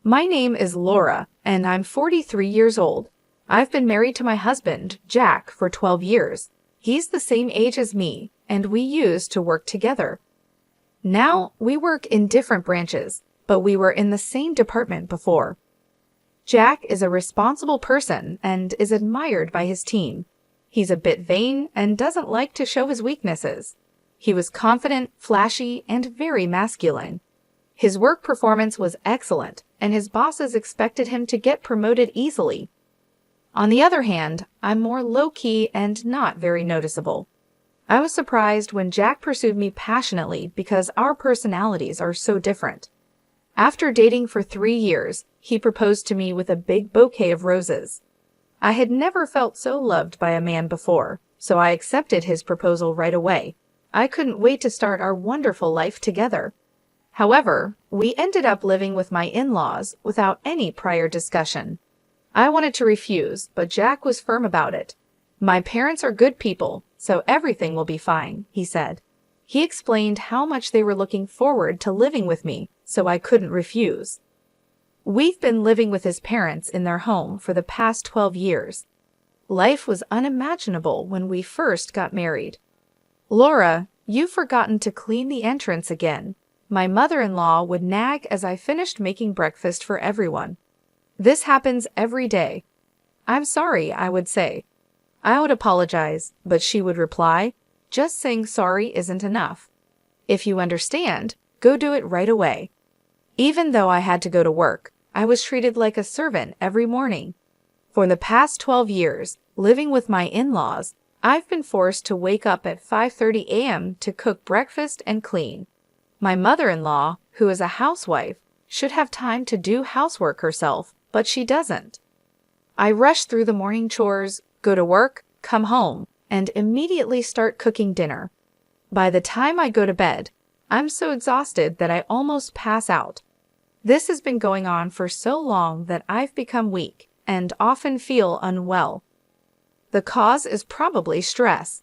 My name is Laura, and I'm 43 years old. I've been married to my husband, Jack, for 12 years. He's the same age as me, and we used to work together. Now, we work in different branches, but we were in the same department before. Jack is a responsible person and is admired by his team. He's a bit vain and doesn't like to show his weaknesses. He was confident, flashy, and very masculine. His work performance was excellent, and his bosses expected him to get promoted easily. On the other hand, I'm more low-key and not very noticeable. I was surprised when Jack pursued me passionately because our personalities are so different. After dating for 3 years, he proposed to me with a big bouquet of roses. I had never felt so loved by a man before, so I accepted his proposal right away. I couldn't wait to start our wonderful life together. However, we ended up living with my in-laws without any prior discussion. I wanted to refuse, but Jack was firm about it. My parents are good people, so everything will be fine, he said. He explained how much they were looking forward to living with me, so I couldn't refuse. We've been living with his parents in their home for the past 12 years. Life was unimaginable when we first got married. Laura, you've forgotten to clean the entrance again. My mother-in-law would nag as I finished making breakfast for everyone. This happens every day. I'm sorry, I would say. I would apologize, but she would reply, just saying sorry isn't enough. If you understand, go do it right away. Even though I had to go to work, I was treated like a servant every morning. For the past 12 years, living with my in-laws, I've been forced to wake up at 5:30 a.m. to cook breakfast and clean. My mother-in-law, who is a housewife, should have time to do housework herself, but she doesn't. I rush through the morning chores, go to work, come home, and immediately start cooking dinner. By the time I go to bed, I'm so exhausted that I almost pass out. This has been going on for so long that I've become weak and often feel unwell. The cause is probably stress.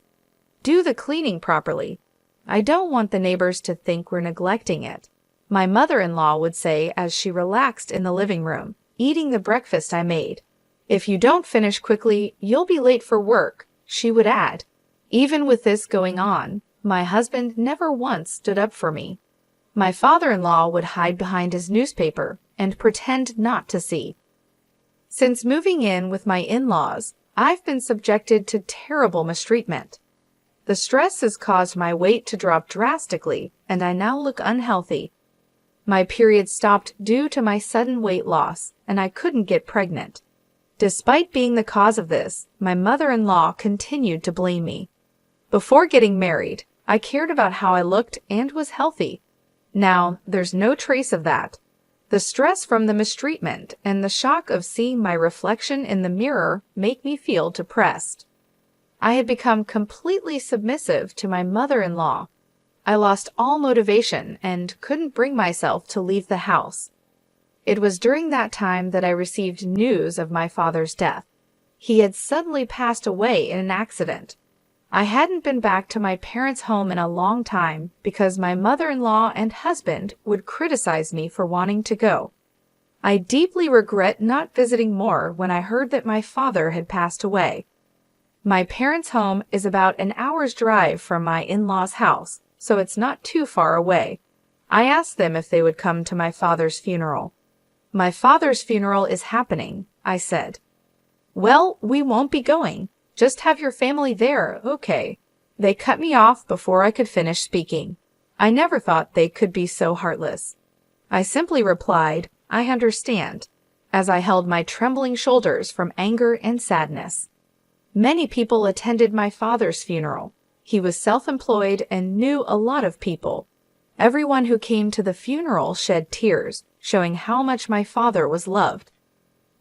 Do the cleaning properly. I don't want the neighbors to think we're neglecting it. My mother-in-law would say as she relaxed in the living room, eating the breakfast I made. If you don't finish quickly, you'll be late for work, she would add. Even with this going on, my husband never once stood up for me. My father-in-law would hide behind his newspaper and pretend not to see. Since moving in with my in-laws, I've been subjected to terrible mistreatment. The stress has caused my weight to drop drastically, and I now look unhealthy. My period stopped due to my sudden weight loss, and I couldn't get pregnant. Despite being the cause of this, my mother-in-law continued to blame me. Before getting married, I cared about how I looked and was healthy. Now, there's no trace of that. The stress from the mistreatment and the shock of seeing my reflection in the mirror make me feel depressed. I had become completely submissive to my mother-in-law. I lost all motivation and couldn't bring myself to leave the house. It was during that time that I received news of my father's death. He had suddenly passed away in an accident. I hadn't been back to my parents' home in a long time because my mother-in-law and husband would criticize me for wanting to go. I deeply regret not visiting more when I heard that my father had passed away. My parents' home is about an hour's drive from my in-laws' house, so it's not too far away. I asked them if they would come to my father's funeral. My father's funeral is happening, I said. Well, we won't be going. Just have your family there, okay. They cut me off before I could finish speaking. I never thought they could be so heartless. I simply replied, I understand, as I held my trembling shoulders from anger and sadness. Many people attended my father's funeral. He was self-employed and knew a lot of people. Everyone who came to the funeral shed tears, showing how much my father was loved.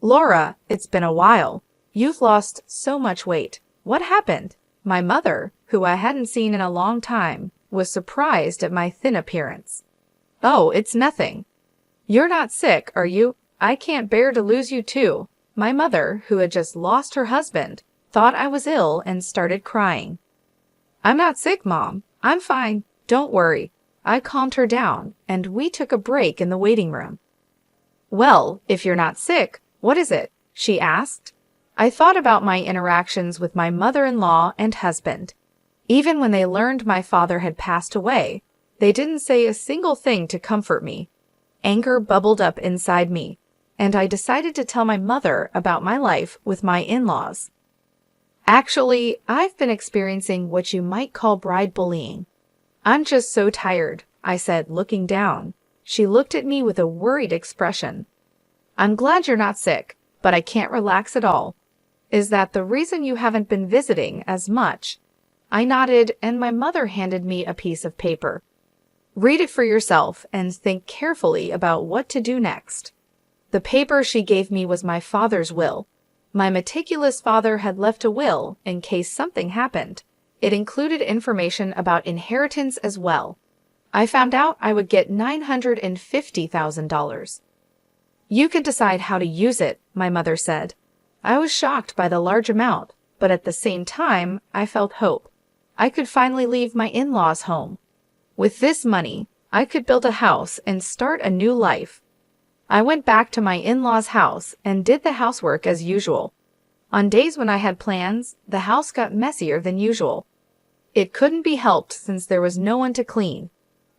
Laura, it's been a while. You've lost so much weight. What happened? My mother, who I hadn't seen in a long time, was surprised at my thin appearance. Oh, it's nothing. You're not sick, are you? I can't bear to lose you too. My mother, who had just lost her husband, thought I was ill and started crying. I'm not sick, Mom. I'm fine. Don't worry. I calmed her down, and we took a break in the waiting room. Well, if you're not sick, what is it? She asked. I thought about my interactions with my mother-in-law and husband. Even when they learned my father had passed away, they didn't say a single thing to comfort me. Anger bubbled up inside me, and I decided to tell my mother about my life with my in-laws. Actually, I've been experiencing what you might call bride bullying. I'm just so tired, I said, looking down. She looked at me with a worried expression. I'm glad you're not sick, but I can't relax at all. Is that the reason you haven't been visiting as much? I nodded, and my mother handed me a piece of paper. Read it for yourself and think carefully about what to do next. The paper she gave me was my father's will. My meticulous father had left a will in case something happened. It included information about inheritance as well. I found out I would get $950,000. You can decide how to use it, my mother said. I was shocked by the large amount, but at the same time, I felt hope. I could finally leave my in-laws' home. With this money, I could build a house and start a new life. I went back to my in-laws' house and did the housework as usual. On days when I had plans, the house got messier than usual. It couldn't be helped since there was no one to clean.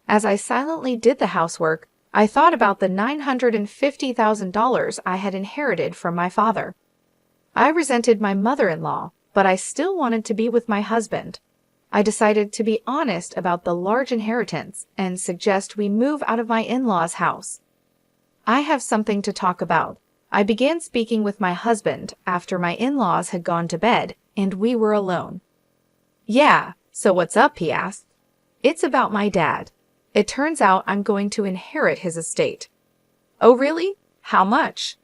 As I silently did the housework, I thought about the $950,000 I had inherited from my father. I resented my mother-in-law, but I still wanted to be with my husband. I decided to be honest about the large inheritance and suggest we move out of my in-laws' house. I have something to talk about. I began speaking with my husband after my in-laws had gone to bed and we were alone. Yeah, so what's up? He asked. It's about my dad. It turns out I'm going to inherit his estate. Oh, really? How much?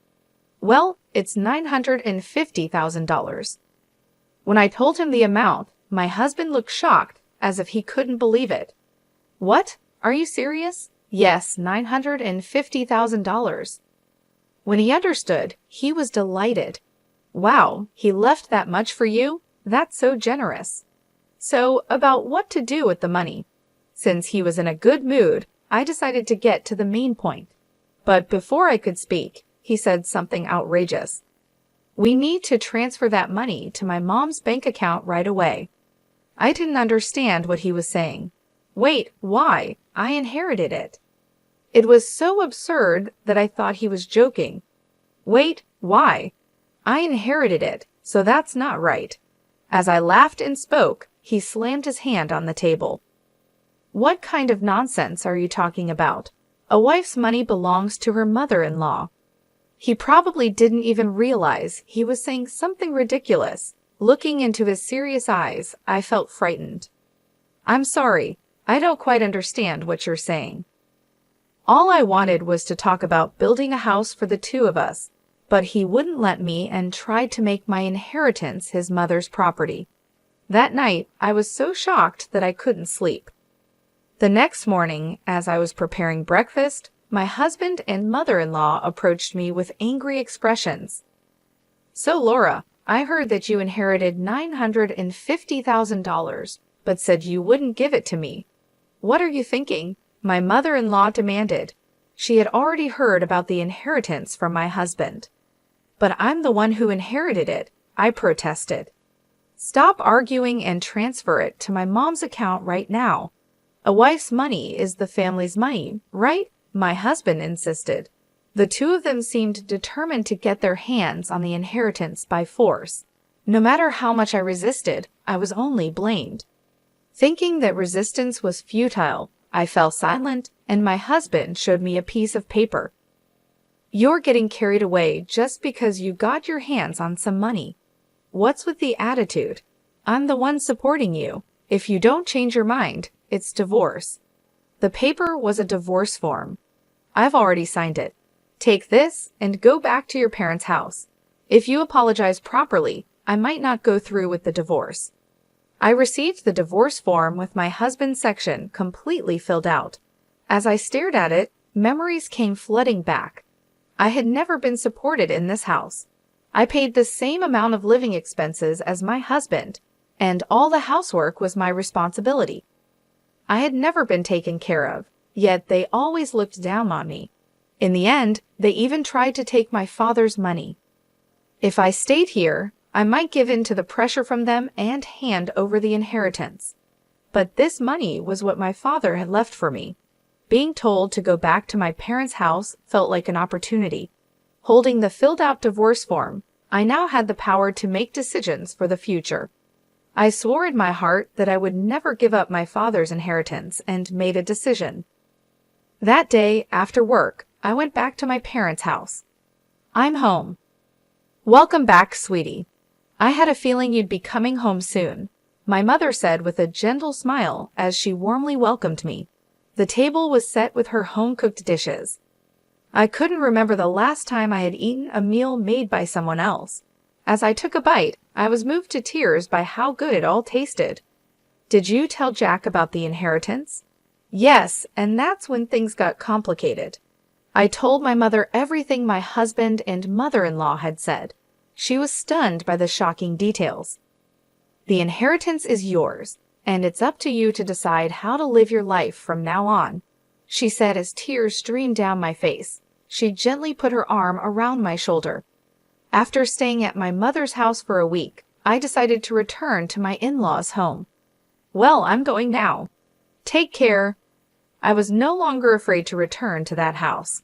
Well, it's $950,000. When I told him the amount, my husband looked shocked, as if he couldn't believe it. What? Are you serious? Yes, $950,000. When he understood, he was delighted. Wow, he left that much for you? That's so generous. So, about what to do with the money. Since he was in a good mood, I decided to get to the main point. But before I could speak, he said something outrageous. We need to transfer that money to my mom's bank account right away. I didn't understand what he was saying. Wait, why? I inherited it. It was so absurd that I thought he was joking. Wait, why? I inherited it, so that's not right. As I laughed and spoke, he slammed his hand on the table. What kind of nonsense are you talking about? A wife's money belongs to her mother-in-law. He probably didn't even realize he was saying something ridiculous. Looking into his serious eyes, I felt frightened. I'm sorry, I don't quite understand what you're saying. All I wanted was to talk about building a house for the two of us, but he wouldn't let me and tried to make my inheritance his mother's property. That night, I was so shocked that I couldn't sleep. The next morning, as I was preparing breakfast, my husband and mother-in-law approached me with angry expressions. So, Laura, I heard that you inherited $950,000, but said you wouldn't give it to me. What are you thinking? My mother-in-law demanded. She had already heard about the inheritance from my husband. But I'm the one who inherited it, I protested. Stop arguing and transfer it to my mom's account right now. A wife's money is the family's money, right? My husband insisted. The two of them seemed determined to get their hands on the inheritance by force. No matter how much I resisted, I was only blamed. Thinking that resistance was futile, I fell silent, and my husband showed me a piece of paper. You're getting carried away just because you got your hands on some money. What's with the attitude? I'm the one supporting you. If you don't change your mind, it's divorce. The paper was a divorce form. I've already signed it. Take this and go back to your parents' house. If you apologize properly, I might not go through with the divorce. I received the divorce form with my husband's section completely filled out. As I stared at it, memories came flooding back. I had never been supported in this house. I paid the same amount of living expenses as my husband, and all the housework was my responsibility. I had never been taken care of, yet they always looked down on me. In the end, they even tried to take my father's money. If I stayed here, I might give in to the pressure from them and hand over the inheritance. But this money was what my father had left for me. Being told to go back to my parents' house felt like an opportunity. Holding the filled-out divorce form, I now had the power to make decisions for the future. I swore in my heart that I would never give up my father's inheritance and made a decision. That day, after work, I went back to my parents' house. I'm home. Welcome back, sweetie. I had a feeling you'd be coming home soon, my mother said with a gentle smile as she warmly welcomed me. The table was set with her home-cooked dishes. I couldn't remember the last time I had eaten a meal made by someone else. As I took a bite, I was moved to tears by how good it all tasted. Did you tell Jack about the inheritance? Yes, and that's when things got complicated. I told my mother everything my husband and mother-in-law had said. She was stunned by the shocking details. The inheritance is yours, and it's up to you to decide how to live your life from now on, she said as tears streamed down my face. She gently put her arm around my shoulder. After staying at my mother's house for a week, I decided to return to my in-laws' home. Well, I'm going now. Take care. I was no longer afraid to return to that house.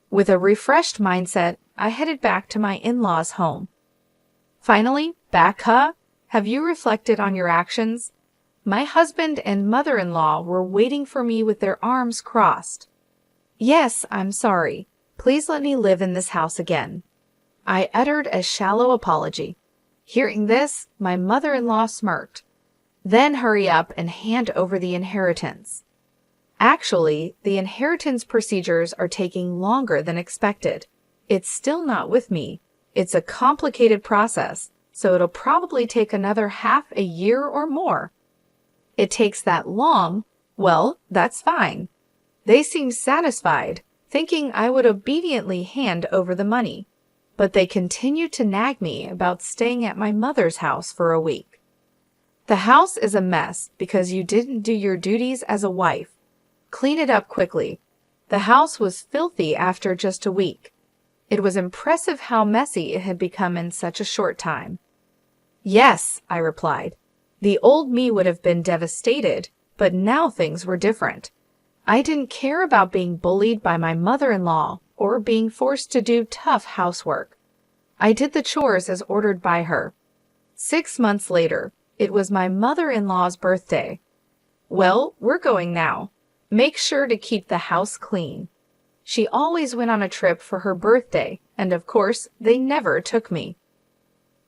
With a refreshed mindset, I headed back to my in-laws' home. Finally, back, huh? Have you reflected on your actions? My husband and mother-in-law were waiting for me with their arms crossed. Yes, I'm sorry. Please let me live in this house again. I uttered a shallow apology. Hearing this, my mother-in-law smirked. Then hurry up and hand over the inheritance. Actually, the inheritance procedures are taking longer than expected. It's still not with me. It's a complicated process, so it'll probably take another half a year or more. It takes that long? Well, that's fine. They seemed satisfied, thinking I would obediently hand over the money. But they continued to nag me about staying at my mother's house for a week. The house is a mess because you didn't do your duties as a wife. Clean it up quickly. The house was filthy after just a week. It was impressive how messy it had become in such a short time. Yes, I replied. The old me would have been devastated, but now things were different. I didn't care about being bullied by my mother-in-law or being forced to do tough housework. I did the chores as ordered by her. 6 months later, it was my mother-in-law's birthday. Well, we're going now. Make sure to keep the house clean. She always went on a trip for her birthday, and of course, they never took me.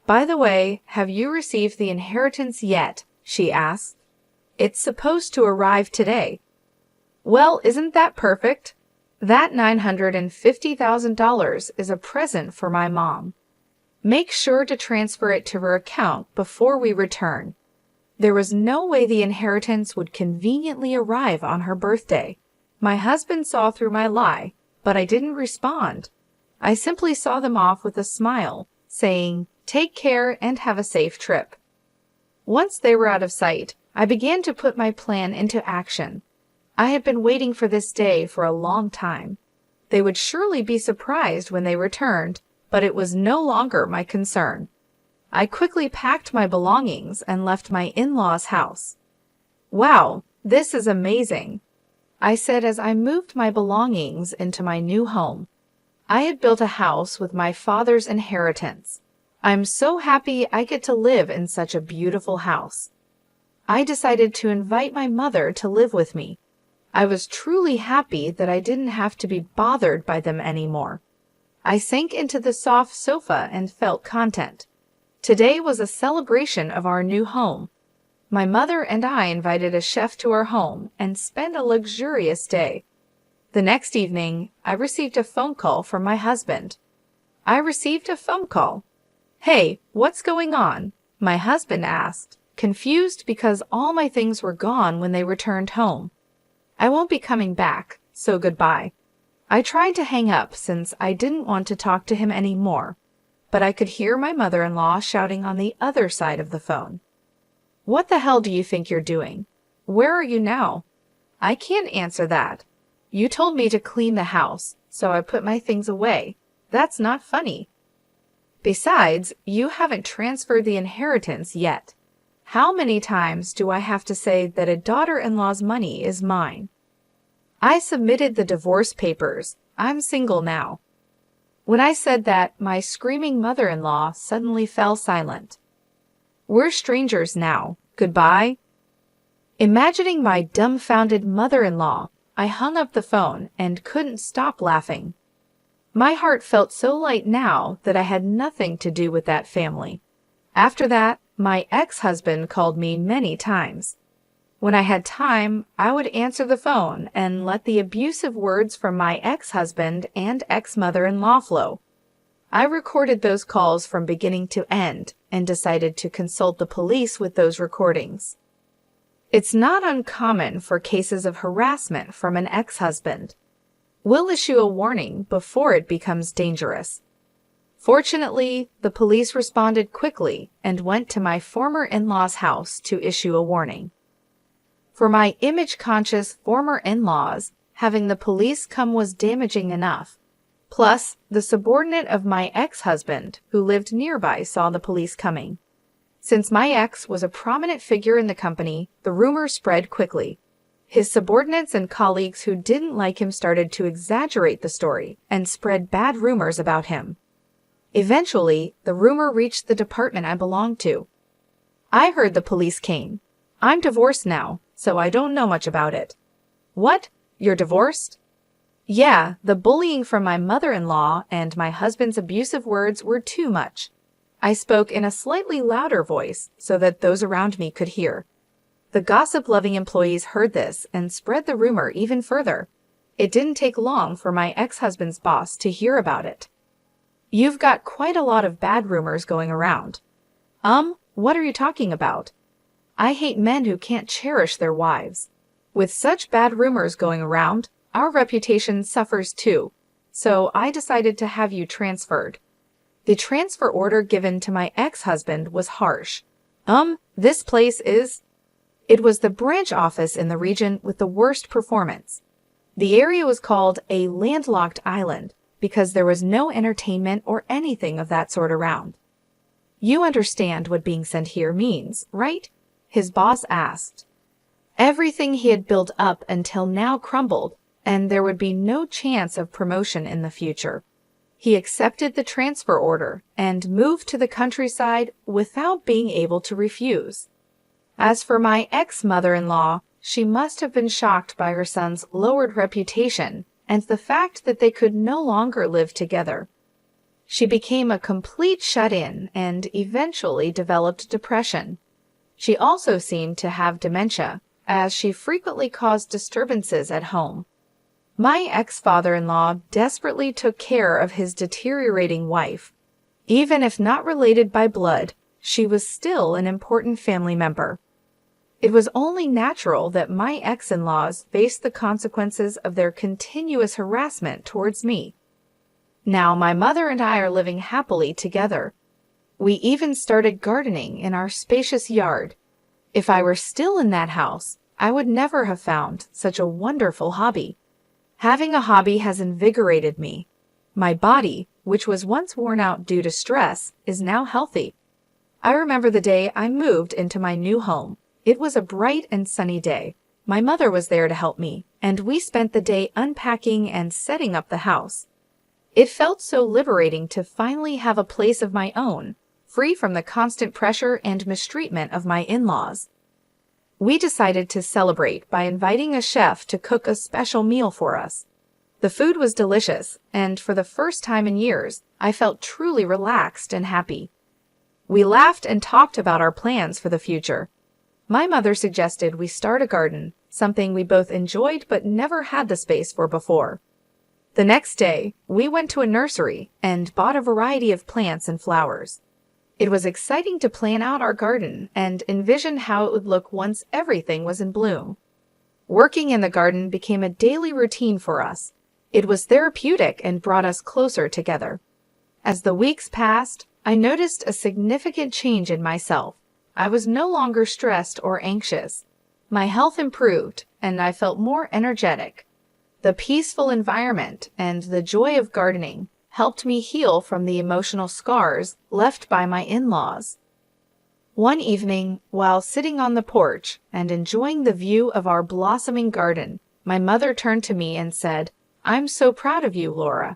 By the way, have you received the inheritance yet? She asked. It's supposed to arrive today. Well, isn't that perfect? That $950,000 is a present for my mom. Make sure to transfer it to her account before we return. There was no way the inheritance would conveniently arrive on her birthday. My husband saw through my lie, but I didn't respond. I simply saw them off with a smile, saying, "Take care and have a safe trip." Once they were out of sight, I began to put my plan into action. I had been waiting for this day for a long time. They would surely be surprised when they returned, but it was no longer my concern. I quickly packed my belongings and left my in-laws' house. Wow, this is amazing, I said as I moved my belongings into my new home. I had built a house with my father's inheritance. I'm so happy I get to live in such a beautiful house. I decided to invite my mother to live with me. I was truly happy that I didn't have to be bothered by them anymore. I sank into the soft sofa and felt content. Today was a celebration of our new home. My mother and I invited a chef to our home and spent a luxurious day. The next evening, I received a phone call from my husband. Hey, what's going on? My husband asked, confused because all my things were gone when they returned home. I won't be coming back, so goodbye. I tried to hang up since I didn't want to talk to him anymore, but I could hear my mother-in-law shouting on the other side of the phone. What the hell do you think you're doing? Where are you now? I can't answer that. You told me to clean the house, so I put my things away. That's not funny. Besides, you haven't transferred the inheritance yet. How many times do I have to say that a daughter-in-law's money is mine? I submitted the divorce papers. I'm single now. When I said that, my screaming mother-in-law suddenly fell silent. We're strangers now. Goodbye. Imagining my dumbfounded mother-in-law, I hung up the phone and couldn't stop laughing. My heart felt so light now that I had nothing to do with that family. After that, my ex-husband called me many times. When I had time, I would answer the phone and let the abusive words from my ex-husband and ex-mother-in-law flow. I recorded those calls from beginning to end and decided to consult the police with those recordings. It's not uncommon for cases of harassment from an ex-husband. We'll issue a warning before it becomes dangerous. Fortunately, the police responded quickly and went to my former in-law's house to issue a warning. For my image-conscious former in-laws, having the police come was damaging enough. Plus, the subordinate of my ex-husband, who lived nearby, saw the police coming. Since my ex was a prominent figure in the company, the rumor spread quickly. His subordinates and colleagues who didn't like him started to exaggerate the story and spread bad rumors about him. Eventually, the rumor reached the department I belonged to. I heard the police came. I'm divorced now, so I don't know much about it. What? You're divorced? Yeah, the bullying from my mother-in-law and my husband's abusive words were too much. I spoke in a slightly louder voice so that those around me could hear. The gossip-loving employees heard this and spread the rumor even further. It didn't take long for my ex-husband's boss to hear about it. You've got quite a lot of bad rumors going around. What are you talking about? I hate men who can't cherish their wives. With such bad rumors going around, our reputation suffers too, so I decided to have you transferred. The transfer order given to my ex-husband was harsh. This place is... It was the branch office in the region with the worst performance. The area was called a landlocked island because there was no entertainment or anything of that sort around. You understand what being sent here means, right? His boss asked. Everything he had built up until now crumbled, and there would be no chance of promotion in the future. He accepted the transfer order and moved to the countryside without being able to refuse. As for my ex-mother-in-law, she must have been shocked by her son's lowered reputation and the fact that they could no longer live together. She became a complete shut-in and eventually developed depression. She also seemed to have dementia, as she frequently caused disturbances at home. My ex-father-in-law desperately took care of his deteriorating wife. Even if not related by blood, she was still an important family member. It was only natural that my ex-in-laws faced the consequences of their continuous harassment towards me. Now my mother and I are living happily together. We even started gardening in our spacious yard. If I were still in that house, I would never have found such a wonderful hobby. Having a hobby has invigorated me. My body, which was once worn out due to stress, is now healthy. I remember the day I moved into my new home. It was a bright and sunny day. My mother was there to help me, and we spent the day unpacking and setting up the house. It felt so liberating to finally have a place of my own, free from the constant pressure and mistreatment of my in-laws. We decided to celebrate by inviting a chef to cook a special meal for us. The food was delicious, and for the first time in years, I felt truly relaxed and happy. We laughed and talked about our plans for the future. My mother suggested we start a garden, something we both enjoyed but never had the space for before. The next day, we went to a nursery and bought a variety of plants and flowers. It was exciting to plan out our garden and envision how it would look once everything was in bloom. Working in the garden became a daily routine for us. It was therapeutic and brought us closer together. As the weeks passed, I noticed a significant change in myself. I was no longer stressed or anxious. My health improved, and I felt more energetic. The peaceful environment and the joy of gardening helped me heal from the emotional scars left by my in-laws. One evening, while sitting on the porch and enjoying the view of our blossoming garden, my mother turned to me and said, "I'm so proud of you, Laura.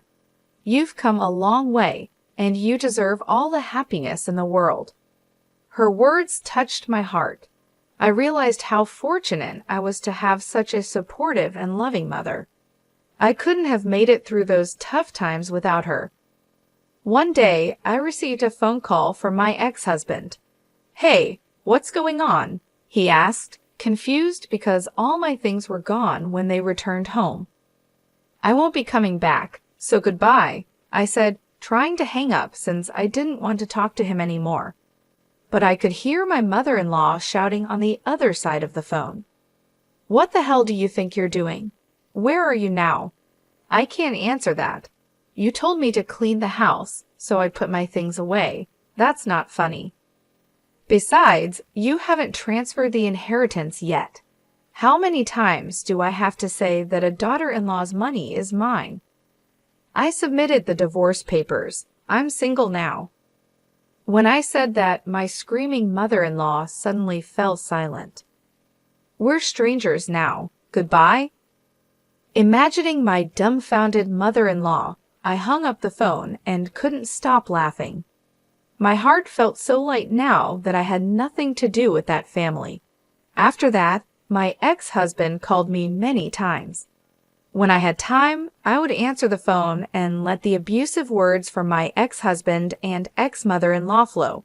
You've come a long way, and you deserve all the happiness in the world." Her words touched my heart. I realized how fortunate I was to have such a supportive and loving mother. I couldn't have made it through those tough times without her. One day, I received a phone call from my ex-husband. "Hey, what's going on?" he asked, confused because all my things were gone when they returned home. "I won't be coming back, so goodbye," I said, trying to hang up since I didn't want to talk to him anymore. But I could hear my mother-in-law shouting on the other side of the phone. "What the hell do you think you're doing? Where are you now? I can't answer that. You told me to clean the house, so I put my things away. That's not funny. Besides, you haven't transferred the inheritance yet. How many times do I have to say that a daughter-in-law's money is mine? I submitted the divorce papers. I'm single now." When I said that, my screaming mother-in-law suddenly fell silent. "We're strangers now. Goodbye?" Imagining my dumbfounded mother-in-law, I hung up the phone and couldn't stop laughing. My heart felt so light now that I had nothing to do with that family. After that, my ex-husband called me many times. When I had time, I would answer the phone and let the abusive words from my ex-husband and ex-mother-in-law flow.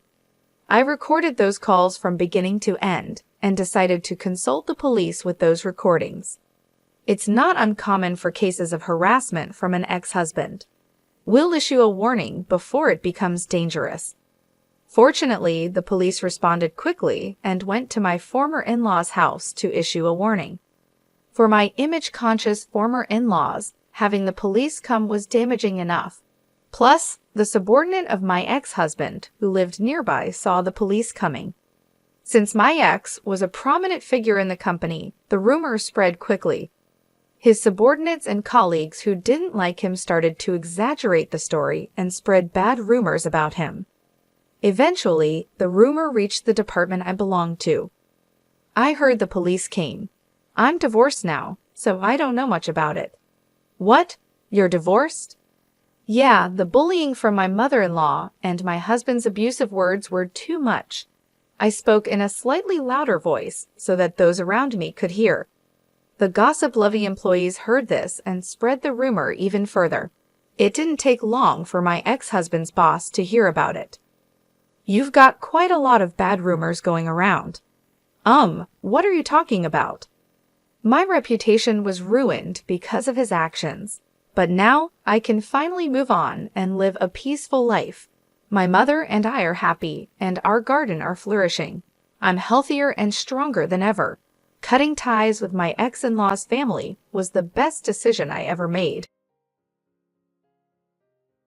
I recorded those calls from beginning to end and decided to consult the police with those recordings. It's not uncommon for cases of harassment from an ex-husband. We'll issue a warning before it becomes dangerous. Fortunately, the police responded quickly and went to my former in-law's house to issue a warning. For my image-conscious former in-laws, having the police come was damaging enough. Plus, the subordinate of my ex-husband, who lived nearby, saw the police coming. Since my ex was a prominent figure in the company, the rumors spread quickly. His subordinates and colleagues who didn't like him started to exaggerate the story and spread bad rumors about him. Eventually, the rumor reached the department I belonged to. I heard the police came. I'm divorced now, so I don't know much about it. "What? You're divorced?" Yeah, the bullying from my mother-in-law and my husband's abusive words were too much. I spoke in a slightly louder voice so that those around me could hear. The gossip-loving employees heard this and spread the rumor even further. It didn't take long for my ex-husband's boss to hear about it. "You've got quite a lot of bad rumors going around." What are you talking about?" My reputation was ruined because of his actions, but now I can finally move on and live a peaceful life. My mother and I are happy, and our garden are flourishing. I'm healthier and stronger than ever. Cutting ties with my ex-in-law's family was the best decision I ever made.